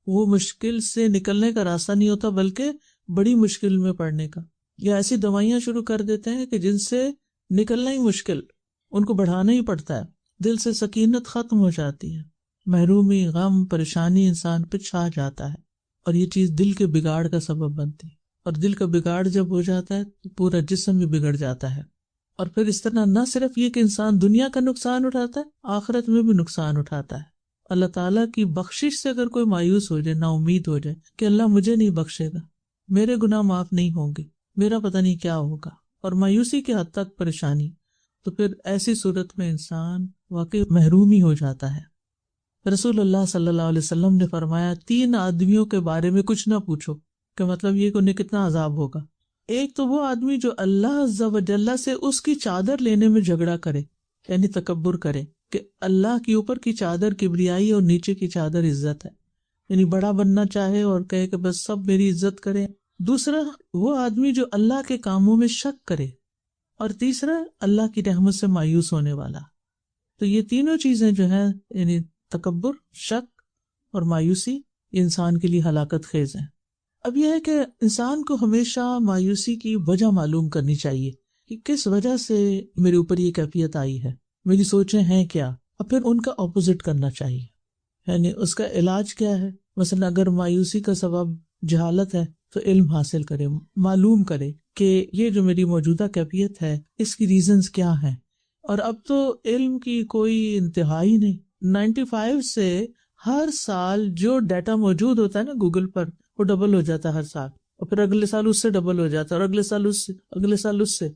وہ مشکل سے نکلنے کا راستہ نہیں ہوتا بلکہ بڑی مشکل میں پڑنے کا، یا ایسی دوائیاں شروع کر دیتے ہیں کہ جن سے نکلنا ہی مشکل، ان کو بڑھانا ہی پڑتا ہے، دل سے سکینت ختم ہو جاتی ہے، محرومی، غم، پریشانی انسان پہ چھا جاتا ہے، اور یہ چیز دل کے بگاڑ کا سبب بنتی ہے، اور دل کا بگاڑ جب ہو جاتا ہے تو پورا جسم بھی بگڑ جاتا ہے، اور پھر اس طرح نہ صرف یہ کہ انسان دنیا کا نقصان اٹھاتا ہے، آخرت میں بھی نقصان اٹھاتا ہے۔ اللہ تعالیٰ کی بخشش سے اگر کوئی مایوس ہو جائے، نا امید ہو جائے کہ اللہ مجھے نہیں بخشے گا، میرے گناہ معاف نہیں ہوں گے، میرا پتہ نہیں کیا ہوگا، اور مایوسی کی حد تک پریشانی، تو پھر ایسی صورت میں انسان واقعی محرومی ہو جاتا ہے۔ رسول اللہ صلی اللہ علیہ وسلم نے فرمایا 3 آدمیوں کے بارے میں کچھ نہ پوچھو، کہ مطلب یہ کہ انہیں کتنا عذاب ہوگا۔ ایک تو وہ آدمی جو اللہ عز و جل سے اس کی چادر لینے میں جھگڑا کرے، یعنی تکبر کرے، کہ اللہ کے اوپر کی چادر کبریائی اور نیچے کی چادر عزت ہے، یعنی بڑا بننا چاہے اور کہے کہ بس سب میری عزت کریں۔ دوسرا وہ آدمی جو اللہ کے کاموں میں شک کرے، اور تیسرا اللہ کی رحمت سے مایوس ہونے والا۔ تو یہ تینوں چیزیں جو ہیں، یعنی تکبر، شک اور مایوسی، یہ انسان کے لیے ہلاکت خیز ہیں۔ اب یہ ہے کہ انسان کو ہمیشہ مایوسی کی وجہ معلوم کرنی چاہیے کہ کس وجہ سے میرے اوپر یہ کیفیت آئی ہے، میری سوچیں ہیں کیا، اور پھر ان کا اپوزٹ کرنا چاہیے، یعنی اس کا علاج کیا ہے۔ مثلا اگر مایوسی کا سبب جہالت ہے تو علم حاصل کرے، معلوم کرے کہ یہ جو میری موجودہ کیفیت ہے اس کی ریزنز کیا ہیں. اور اب تو علم کی کوئی انتہائی نہیں. 95 سے ہر سال جو ڈیٹا موجود ہوتا ہے نا گوگل پر، وہ ڈبل ہو جاتا ہے ہر سال، اور پھر اگلے سال اس سے ڈبل ہو جاتا ہے، اور اگلے سال اس سے، اگلے سال اس سے.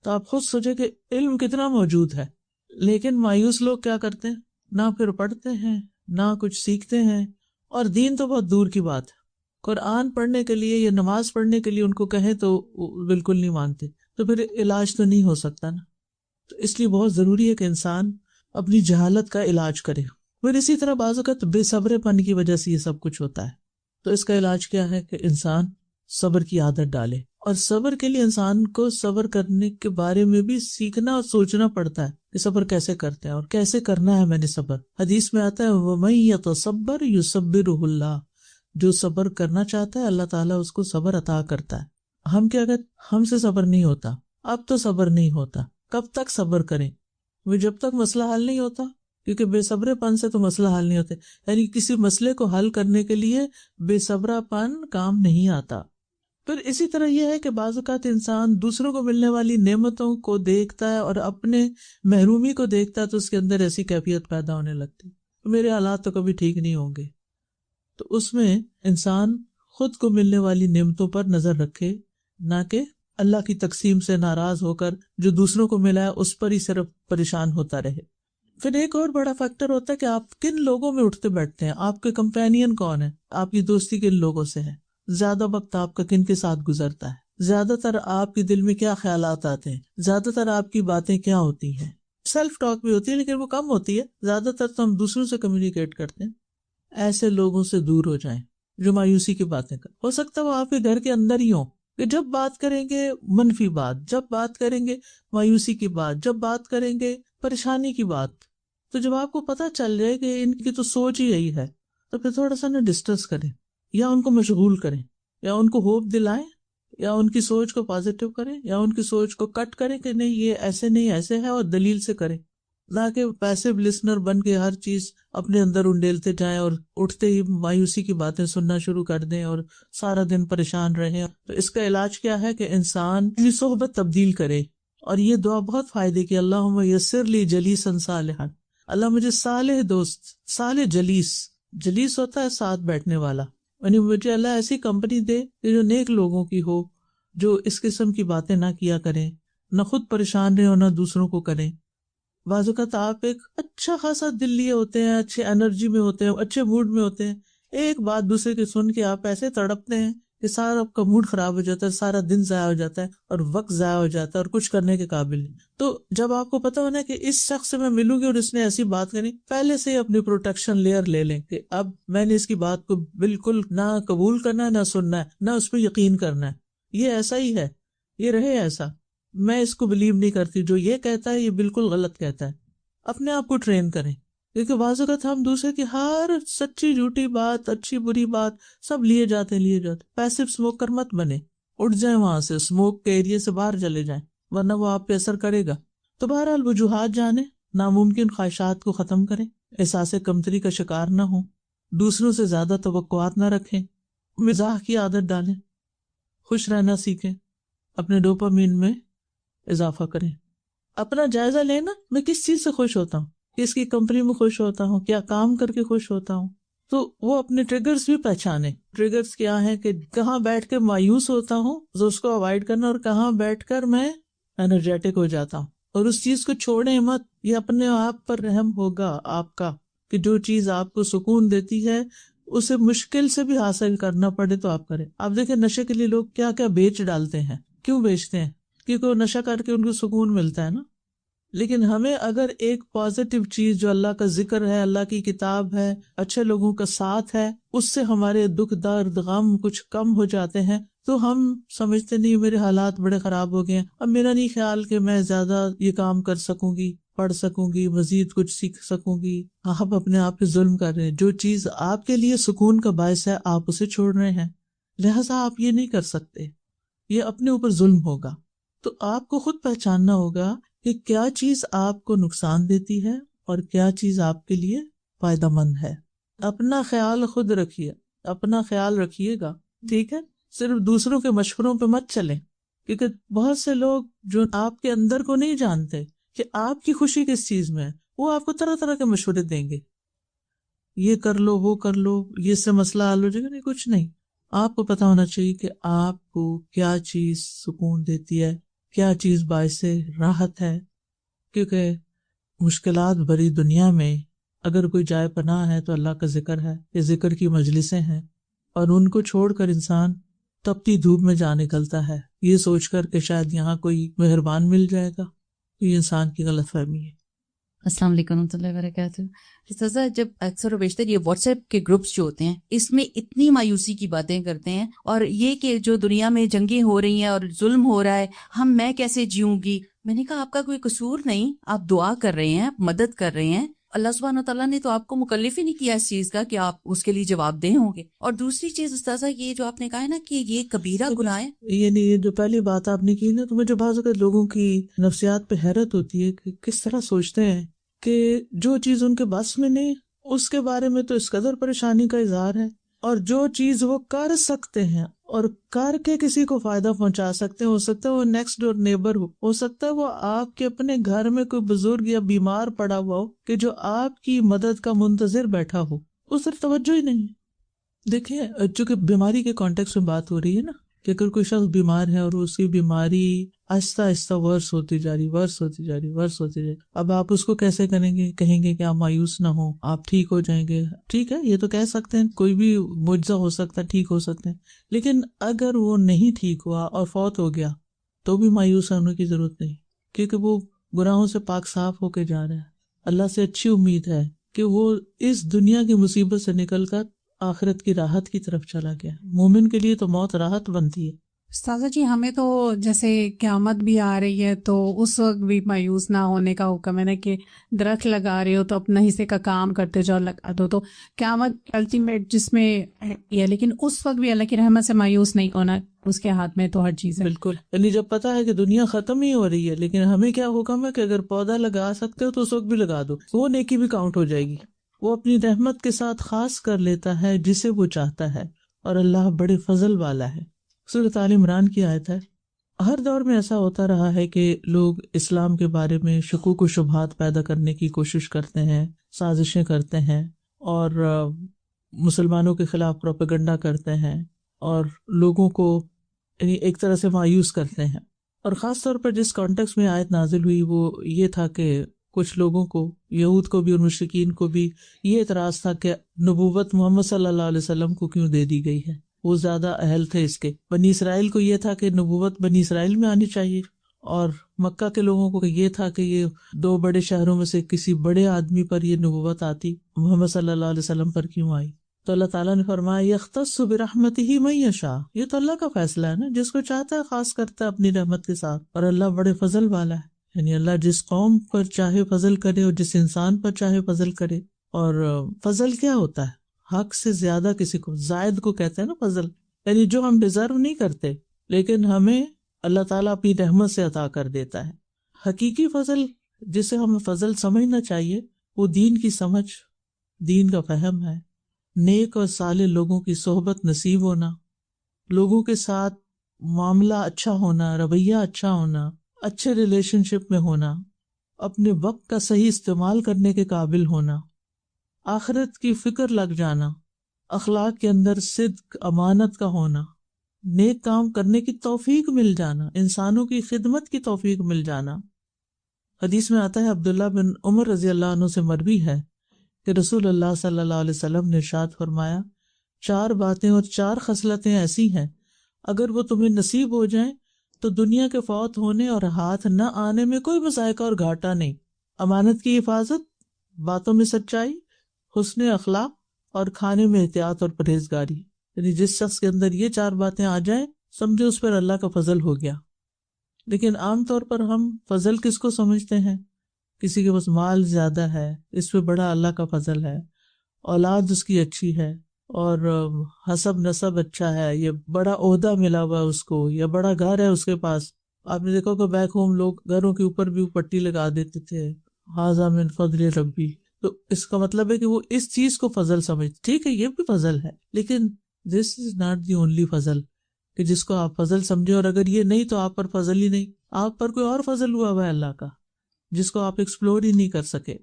تو آپ خود سوچیں کہ علم کتنا موجود ہے. لیکن مایوس لوگ کیا کرتے ہیں، نہ پھر پڑھتے ہیں نہ کچھ سیکھتے ہیں، اور دین تو بہت دور کی بات ہے. قرآن پڑھنے کے لیے یا نماز پڑھنے کے لیے ان کو کہیں تو بالکل نہیں مانتے، تو پھر علاج تو نہیں ہو سکتا نا. تو اس لیے بہت ضروری ہے کہ انسان اپنی جہالت کا علاج کرے. پھر اسی طرح بعض اوقات بے صبر پن کی وجہ سے یہ سب کچھ ہوتا ہے. تو اس کا علاج کیا ہے کہ انسان صبر کی عادت ڈالے. اور صبر کے لیے انسان کو صبر کرنے کے بارے میں بھی سیکھنا اور سوچنا پڑتا ہے کہ صبر کیسے کرتے ہیں اور کیسے کرنا ہے. میں نے صبر، حدیث میں آتا ہے وَمَن يَتَصَبَّرْ يُصَبِّرُهُ اللَّهُ، جو صبر کرنا چاہتا ہے اللہ تعالیٰ اس کو صبر عطا کرتا ہے. ہم کیا کہتے، ہم سے صبر نہیں ہوتا، اب تو صبر نہیں ہوتا. کب تک صبر کریں؟ وہ جب تک مسئلہ حل نہیں ہوتا، کیونکہ بے صبر پن سے تو مسئلہ حل نہیں ہوتے. یعنی کسی مسئلے کو حل کرنے کے لیے بے صبر پن کام نہیں آتا. پھر اسی طرح یہ ہے کہ بعض اوقات انسان دوسروں کو ملنے والی نعمتوں کو دیکھتا ہے اور اپنے محرومی کو دیکھتا ہے، تو اس کے اندر ایسی کیفیت پیدا ہونے لگتی، میرے حالات تو کبھی ٹھیک نہیں ہوں گے. تو اس میں انسان خود کو ملنے والی نعمتوں پر نظر رکھے، نہ کہ اللہ کی تقسیم سے ناراض ہو کر جو دوسروں کو ملا ہے اس پر ہی صرف پریشان ہوتا رہے. پھر ایک اور بڑا فیکٹر ہوتا ہے کہ آپ کن لوگوں میں اٹھتے بیٹھتے ہیں، آپ کے کمپینین کون ہیں، آپ کی دوستی کن لوگوں سے ہے، زیادہ وقت آپ کا کن کے ساتھ گزرتا ہے، زیادہ تر آپ کے دل میں کیا خیالات آتے ہیں، زیادہ تر آپ کی باتیں کیا ہوتی ہیں. سیلف ٹاک بھی ہوتی ہے لیکن وہ کم ہوتی ہے، زیادہ تر تو ہم دوسروں سے کمیونیکیٹ کرتے ہیں. ایسے لوگوں سے دور ہو جائیں جو مایوسی کی باتیں کریں. ہو سکتا ہے وہ آپ کے گھر کے اندر ہی ہوں کہ جب بات کریں گے منفی بات، جب بات کریں گے مایوسی کی بات، جب بات کریں گے پریشانی کی بات. تو جب آپ کو پتہ چل جائے کہ ان کی تو سوچ ہی یہی ہے، تو پھر تھوڑا سا ڈسکس کریں، یا ان کو مشغول کریں، یا ان کو ہوپ دلائیں، یا ان کی سوچ کو پازیٹیو کریں، یا ان کی سوچ کو کٹ کریں کہ نہیں یہ ایسے نہیں ایسے ہے، اور دلیل سے کریں. نہ کہ پیسو لسنر بن کے ہر چیز اپنے اندر انڈیلتے جائیں اور اٹھتے ہی مایوسی کی باتیں سننا شروع کر دیں اور سارا دن پریشان رہیں. تو اس کا علاج کیا ہے کہ انسان اپنی صحبت تبدیل کرے. اور یہ دعا بہت فائدے کی، اللہم یسر لی جلیسا صالحا، اللہ مجھے صالح دوست، صالح جلیس ہوتا ہے ساتھ بیٹھنے والا، یعنی مجھے اللہ ایسی کمپنی دے کہ جو نیک لوگوں کی ہو، جو اس قسم کی باتیں نہ کیا کریں، نہ خود پریشان رہے اور نہ دوسروں کو کریں. بعض اوقات آپ ایک اچھا خاصا دل لیے ہوتے ہیں، اچھے انرجی میں ہوتے ہیں، اچھے موڈ میں ہوتے ہیں، ایک بات دوسرے کی سن کے آپ ایسے تڑپتے ہیں کہ سارا آپ کا موڈ خراب ہو جاتا ہے، سارا دن ضائع ہو جاتا ہے اور وقت ضائع ہو جاتا ہے اور کچھ کرنے کے قابل نہیں. تو جب آپ کو پتا ہونا کہ اس شخص سے میں ملوں گی اور اس نے ایسی بات کرنی، پہلے سے ہی اپنی پروٹیکشن لیئر لے لیں کہ اب میں نے اس کی بات کو بالکل نہ قبول کرنا ہے، نہ سننا ہے، نہ اس پہ یقین کرنا ہے. یہ ایسا ہی ہے، یہ رہے ایسا، میں اس کو بلیو نہیں کرتی، جو یہ کہتا ہے یہ بالکل غلط کہتا ہے. اپنے آپ کو ٹرین کریں، کیونکہ بعض اوقات ہم دوسرے کی ہر سچی جھوٹی بات، اچھی بری بات سب لیے جاتے. پیسو اسموکر مت بنے، اٹھ جائیں وہاں سے، اسموک کے ایریے سے باہر چلے جائیں، ورنہ وہ آپ پہ اثر کرے گا. تو بہرحال وجوہات جانیں، ناممکن خواہشات کو ختم کریں، احساس کمتری کا شکار نہ ہوں، دوسروں سے زیادہ توقعات نہ رکھیں، مزاح کی عادت ڈالیں، خوش رہنا سیکھیں، اپنے ڈوپامین میں اضافہ کریں. اپنا جائزہ لینا، میں کس چیز سے خوش ہوتا ہوں، کس کی کمپنی میں خوش ہوتا ہوں، کیا کام کر کے خوش ہوتا ہوں. تو وہ اپنے ٹریگرز بھی پہچانے. ٹریگرز کیا ہیں کہ کہاں بیٹھ کے مایوس ہوتا ہوں تو اس کو اوائڈ کرنا، اور کہاں بیٹھ کر میں انرجیٹک ہو جاتا ہوں. اور اس چیز کو چھوڑیں مت، یہ اپنے آپ پر رحم ہوگا آپ کا کہ جو چیز آپ کو سکون دیتی ہے اسے مشکل سے بھی حاصل کرنا پڑے تو آپ کریں. آپ دیکھیں نشے کے لیے لوگ کیا کیا بیچ ڈالتے ہیں. کیوں بیچتے ہیں؟ کیونکہ وہ نشہ کر کے ان کو سکون ملتا ہے نا. لیکن ہمیں اگر ایک پازیٹیو چیز جو اللہ کا ذکر ہے، اللہ کی کتاب ہے، اچھے لوگوں کا ساتھ ہے، اس سے ہمارے دکھ درد غم کچھ کم ہو جاتے ہیں، تو ہم سمجھتے نہیں میرے حالات بڑے خراب ہو گئے ہیں، اب میرا نہیں خیال کہ میں زیادہ یہ کام کر سکوں گی، پڑھ سکوں گی، مزید کچھ سیکھ سکوں گی. آپ اپنے آپ پہ ظلم کر رہے ہیں. جو چیز آپ کے لیے سکون کا باعث ہے آپ اسے چھوڑ رہے ہیں، لہٰذا آپ یہ نہیں کر سکتے، یہ اپنے اوپر ظلم ہوگا. تو آپ کو خود پہچاننا ہوگا کہ کیا چیز آپ کو نقصان دیتی ہے اور کیا چیز آپ کے لیے فائدہ مند ہے. اپنا خیال خود رکھیے، اپنا خیال رکھیے گا، ٹھیک ہے. صرف دوسروں کے مشوروں پہ مت چلیں، کیونکہ بہت سے لوگ جو آپ کے اندر کو نہیں جانتے کہ آپ کی خوشی کس چیز میں ہے، وہ آپ کو طرح طرح کے مشورے دیں گے، یہ کر لو، وہ کر لو، یہ سے مسئلہ حل ہو جائے گا۔ نہیں، کچھ نہیں، آپ کو پتا ہونا چاہیے کہ آپ کو کیا چیز سکون دیتی ہے، کیا چیز باعث راحت ہے، کیونکہ مشکلات بھری دنیا میں اگر کوئی جائے پناہ ہے تو اللہ کا ذکر ہے، یہ ذکر کی مجلسیں ہیں، اور ان کو چھوڑ کر انسان تپتی دھوپ میں جا نکلتا ہے یہ سوچ کر کہ شاید یہاں کوئی مہربان مل جائے گا۔ یہ انسان کی غلط فہمی ہے۔ السلام علیکم ورحمۃ اللہ وبرکاتہ۔ استاذہ، جب اکثر و بیشتر یہ واٹس ایپ کے گروپس جو ہوتے ہیں اس میں اتنی مایوسی کی باتیں کرتے ہیں، اور یہ کہ جو دنیا میں جنگیں ہو رہی ہیں اور ظلم ہو رہا ہے، میں کیسے جیوں گی؟ میں نے کہا آپ کا کوئی قصور نہیں، آپ دعا کر رہے ہیں، مدد کر رہے ہیں، اللہ سبحانہ تعالیٰ نے تو آپ کو مکلف ہی نہیں کیا اس چیز کا کہ آپ اس کے لیے جواب دہ ہوں گے۔ اور دوسری چیز استاذہ، یہ جو آپ نے کہا ہے نا کہ یہ کبیرہ گناہ ہے، یعنی یہ جو پہلی بات آپ نے کی نا، تو مجھے بعض اوقات لوگوں کی نفسیات پہ حیرت ہوتی ہے کہ کس طرح سوچتے ہیں کہ جو چیز ان کے بس میں نہیں اس کے بارے میں تو اس قدر پریشانی کا اظہار ہے، اور جو چیز وہ کر سکتے ہیں اور کر کے کسی کو فائدہ پہنچا سکتے ہیں، ہو سکتا ہے وہ نیکسٹ ڈور نیبر ہو سکتا ہے وہ آپ کے اپنے گھر میں کوئی بزرگ یا بیمار پڑا ہوا ہو کہ جو آپ کی مدد کا منتظر بیٹھا ہو، اس طرف توجہ ہی نہیں۔ دیکھیں، چونکہ بیماری کے کانٹیکس میں بات ہو رہی ہے نا، کہ اگر کوئی شخص بیمار ہے اور اس کی بیماری آہستہ آہستہ ورس ہوتی جا رہی، اب آپ اس کو کیسے کریں گے؟ کہیں گے کہ آپ مایوس نہ ہو، آپ ٹھیک ہو جائیں گے۔ ٹھیک ہے، یہ تو کہہ سکتے ہیں، کوئی بھی معجزہ ہو سکتا ہے، ٹھیک ہو سکتے ہیں، لیکن اگر وہ نہیں ٹھیک ہوا اور فوت ہو گیا تو بھی مایوس ہونے کی ضرورت نہیں، کیونکہ وہ گناہوں سے پاک صاف ہو کے جا رہا ہے۔ اللہ سے اچھی امید ہے کہ وہ اس دنیا کی مصیبت سے نکل کر آخرت کی راحت کی طرف چلا گیا۔ مومن کے لیے تو موت راحت بنتی ہے۔ استاذہ جی، ہمیں تو جیسے قیامت بھی آ رہی ہے تو اس وقت بھی مایوس نہ ہونے کا حکم ہے نا، کہ درخت لگا رہے ہو تو اپنا حصے کا کام کرتے جاؤ، لگا دو، تو قیامت الٹیمیٹ جس میں ہے، لیکن اس وقت بھی اللہ کی رحمت سے مایوس نہیں ہونا، اس کے ہاتھ میں تو ہر چیز ہے۔ بالکل، یعنی جب پتا ہے کہ دنیا ختم ہی ہو رہی ہے، لیکن ہمیں کیا حکم ہے کہ اگر پودا لگا سکتے ہو تو اس وقت بھی لگا دو، وہ نیکی بھی کاؤنٹ ہو جائے گی۔ وہ اپنی رحمت کے ساتھ خاص کر لیتا ہے جسے وہ چاہتا ہے، اور اللہ بڑے فضل والا ہے۔ سورۃ آل عمران کی آیت ہے۔ ہر دور میں ایسا ہوتا رہا ہے کہ لوگ اسلام کے بارے میں شکوک و شبہات پیدا کرنے کی کوشش کرتے ہیں، سازشیں کرتے ہیں، اور مسلمانوں کے خلاف پروپیگنڈا کرتے ہیں، اور لوگوں کو یعنی ایک طرح سے مایوس کرتے ہیں۔ اور خاص طور پر جس کانٹیکس میں آیت نازل ہوئی وہ یہ تھا کہ کچھ لوگوں کو، یہود کو بھی اور مشرکین کو بھی یہ اعتراض تھا کہ نبوت محمد صلی اللہ علیہ وسلم کو کیوں دے دی گئی ہے، وہ زیادہ اہل تھے اس کے۔ بنی اسرائیل کو یہ تھا کہ نبوت بنی اسرائیل میں آنی چاہیے، اور مکہ کے لوگوں کو یہ تھا کہ یہ دو بڑے شہروں میں سے کسی بڑے آدمی پر یہ نبوت آتی، محمد صلی اللہ علیہ وسلم پر کیوں آئی؟ تو اللہ تعالیٰ نے فرمایا یختص برحمتہ من یشاء، یہ تو اللہ کا فیصلہ ہے نا، جس کو چاہتا ہے خاص کرتا ہے اپنی رحمت کے ساتھ، اور اللہ بڑے فضل والا ہے۔ یعنی اللہ جس قوم پر چاہے فضل کرے اور جس انسان پر چاہے فضل کرے۔ اور فضل کیا ہوتا ہے؟ حق سے زیادہ کسی کو، زائد کو کہتے ہیں نا فضل، یعنی جو ہم ڈیزرو نہیں کرتے لیکن ہمیں اللہ تعالیٰ اپنی رحمت سے عطا کر دیتا ہے۔ حقیقی فضل جسے ہمیں فضل سمجھنا چاہیے وہ دین کی سمجھ، دین کا فہم ہے، نیک اور صالح لوگوں کی صحبت نصیب ہونا، لوگوں کے ساتھ معاملہ اچھا ہونا، رویہ اچھا ہونا، اچھے ریلیشن شپ میں ہونا، اپنے وقت کا صحیح استعمال کرنے کے قابل ہونا، آخرت کی فکر لگ جانا، اخلاق کے اندر صدق، امانت کا ہونا، نیک کام کرنے کی توفیق مل جانا، انسانوں کی خدمت کی توفیق مل جانا۔ حدیث میں آتا ہے، عبداللہ بن عمر رضی اللہ عنہ سے مروی ہے کہ رسول اللہ صلی اللہ علیہ وسلم نے ارشاد فرمایا، 4 باتیں اور 4 خصلتیں ایسی ہیں اگر وہ تمہیں نصیب ہو جائیں تو دنیا کے فوت ہونے اور ہاتھ نہ آنے میں کوئی مذائقہ اور گھاٹا نہیں۔ امانت کی حفاظت، باتوں میں سچائی، حسن اخلاق، اور کھانے میں احتیاط اور پرہیزگاری۔ یعنی جس شخص کے اندر یہ 4 باتیں آ جائیں، سمجھو اس پر اللہ کا فضل ہو گیا۔ لیکن عام طور پر ہم فضل کس کو سمجھتے ہیں؟ کسی کے پاس مال زیادہ ہے، اس پہ بڑا اللہ کا فضل ہے، اولاد اس کی اچھی ہے، اور حسب نسب اچھا ہے، یہ بڑا عہدہ ملا ہوا ہے اس کو، یا بڑا گھر ہے اس کے پاس۔ آپ نے دیکھا کہ بیک ہوم لوگ گھروں کے اوپر بھی پٹی لگا دیتے تھے، ھذا من فضل ربی، تو اس کا مطلب ہے کہ وہ اس چیز کو فضل سمجھتے۔ ٹھیک ہے، یہ بھی فضل ہے، لیکن دس از ناٹ دی اونلی فضل۔ کہ جس کو آپ فضل سمجھے، اور اگر یہ نہیں تو آپ پر فضل ہی نہیں، آپ پر کوئی اور فضل ہوا ہوا ہے اللہ کا جس کو آپ ایکسپلور ہی نہیں کر سکے۔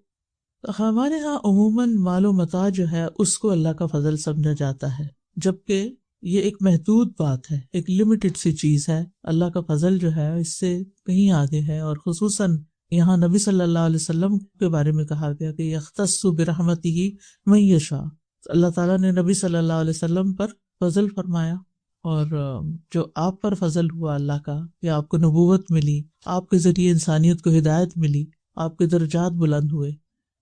تو ہمارے ہاں عموماً مال و متاع جو ہے اس کو اللہ کا فضل سمجھا جاتا ہے، جبکہ یہ ایک محدود بات ہے، ایک لمیٹڈ سی چیز ہے۔ اللہ کا فضل جو ہے اس سے کہیں آگے ہے، اور خصوصاً یہاں نبی صلی اللہ علیہ وسلم کے بارے میں کہا گیا کہ یختص برحمتہ من یشاء، اللہ تعالیٰ نے نبی صلی اللہ علیہ وسلم پر فضل فرمایا، اور جو آپ پر فضل ہوا اللہ کا کہ آپ کو نبوت ملی، آپ کے ذریعے انسانیت کو ہدایت ملی، آپ کے درجات بلند ہوئے۔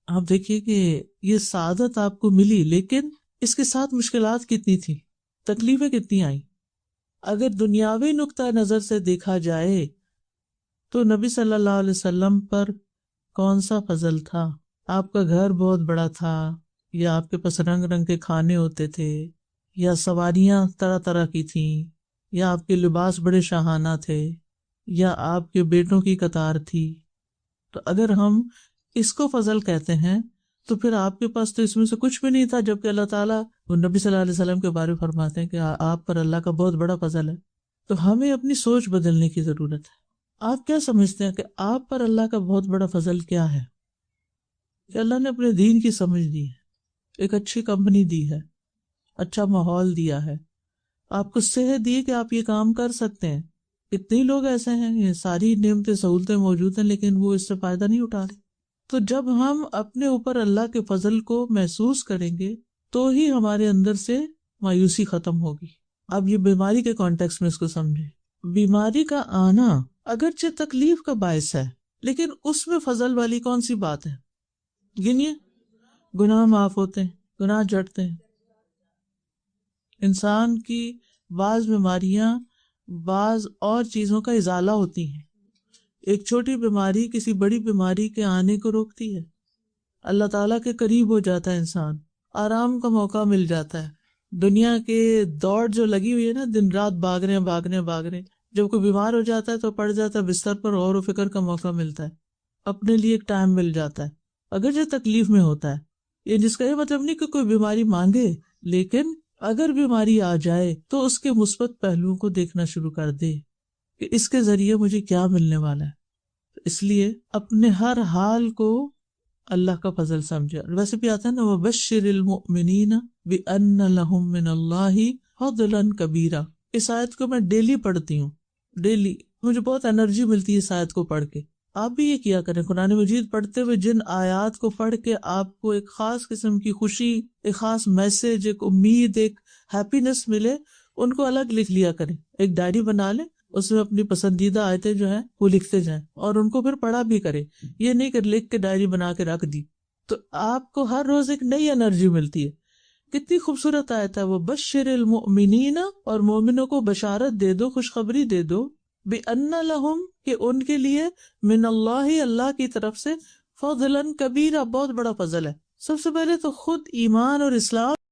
آپ دیکھیے کہ یہ سعادت آپ کو ملی، لیکن اس کے ساتھ مشکلات کتنی تھی، تکلیفیں کتنی آئیں۔ اگر دنیاوی نقطہ نظر سے دیکھا جائے تو نبی صلی اللہ علیہ وسلم پر کون سا فضل تھا؟ آپ کا گھر بہت بڑا تھا، یا آپ کے پاس رنگ رنگ کے کھانے ہوتے تھے، یا سواریاں طرح طرح کی تھیں، یا آپ کے لباس بڑے شاہانہ تھے، یا آپ کے بیٹوں کی قطار تھی۔ تو اگر ہم اس کو فضل کہتے ہیں تو پھر آپ کے پاس تو اس میں سے کچھ بھی نہیں تھا، جبکہ اللہ تعالیٰ نبی صلی اللہ علیہ وسلم کے بارے میں فرماتے ہیں کہ آپ پر اللہ کا بہت بڑا فضل ہے۔ تو ہمیں اپنی سوچ بدلنے کی ضرورت ہے۔ آپ کیا سمجھتے ہیں کہ آپ پر اللہ کا بہت بڑا فضل کیا ہے؟ کہ اللہ نے اپنے دین کی سمجھ دی ہے، ایک اچھی کمپنی دی ہے، اچھا ماحول دیا ہے، آپ کو صحت دی کہ آپ یہ کام کر سکتے ہیں۔ کتنے لوگ ایسے ہیں، یہ ساری نعمتیں سہولتیں موجود ہیں لیکن وہ اس سے فائدہ نہیں اٹھا رہے۔ تو جب ہم اپنے اوپر اللہ کے فضل کو محسوس کریں گے تو ہی ہمارے اندر سے مایوسی ختم ہوگی۔ اب یہ بیماری کے کانٹیکس میں اس کو سمجھیں۔ بیماری کا آنا اگرچہ تکلیف کا باعث ہے، لیکن اس میں فضل والی کون سی بات ہے؟ گنیے، گناہ معاف ہوتے ہیں، گناہ جھڑتے ہیں۔ انسان کی بعض بیماریاں بعض اور چیزوں کا ازالہ ہوتی ہیں۔ ایک چھوٹی بیماری کسی بڑی بیماری کے آنے کو روکتی ہے۔ اللہ تعالیٰ کے قریب ہو جاتا ہے انسان، آرام کا موقع مل جاتا ہے۔ دنیا کے دوڑ جو لگی ہوئی ہے نا، دن رات بھاگ رہے ہیں، جب کوئی بیمار ہو جاتا ہے تو پڑ جاتا ہے بستر پر، غور و فکر کا موقع ملتا ہے، اپنے لیے ایک ٹائم مل جاتا ہے، اگر جو تکلیف میں ہوتا ہے۔ یہ جس کا یہ مطلب نہیں کہ کوئی بیماری مانگے، لیکن اگر بیماری آ جائے تو اس کے مثبت پہلوؤں کو دیکھنا شروع کر دے کہ اس کے ذریعے مجھے کیا ملنے والا ہے۔ اس لیے اپنے ہر حال کو اللہ کا فضل سمجھے۔ ویسے بھی آتا ہے نا، وَبَشِّرِ الْمُؤْمِنِينَ بِأَنَّ لَهُم مِّنَ اللَّهِ فَضْلًا كَبِيرًا۔ اس آیت کو میں ڈیلی پڑھتی ہوں، ڈیلی مجھے بہت انرجی ملتی ہے اس آیت کو پڑھ کے۔ آپ بھی یہ کیا کریں، قرآن مجید پڑھتے ہوئے جن آیات کو پڑھ کے آپ کو ایک خاص قسم کی خوشی، ایک خاص میسج، ایک امید، ایک ہیپینس ملے، ان کو الگ لکھ لیا کریں۔ ایک ڈائری بنا لیں، اس میں اپنی پسندیدہ آیتیں جو ہیں وہ لکھتے جائیں، اور ان کو پھر پڑھا بھی کریں۔ یہ نہیں کہ لکھ کے ڈائری بنا کے رکھ دی، تو آپ کو ہر روز ایک نئی انرجی ملتی ہے۔ کتنی خوبصورت آیت ہے وہ، بشر المؤمنین، اور مومنوں کو بشارت دے دو، خوشخبری دے دو، بِأَنَّ لَهُمْ، کہ ان کے لیے، من اللہ، اللہ کی طرف سے، فضلاً کبیرہ، بہت بڑا فضل ہے۔ سب سے پہلے تو خود ایمان اور اسلام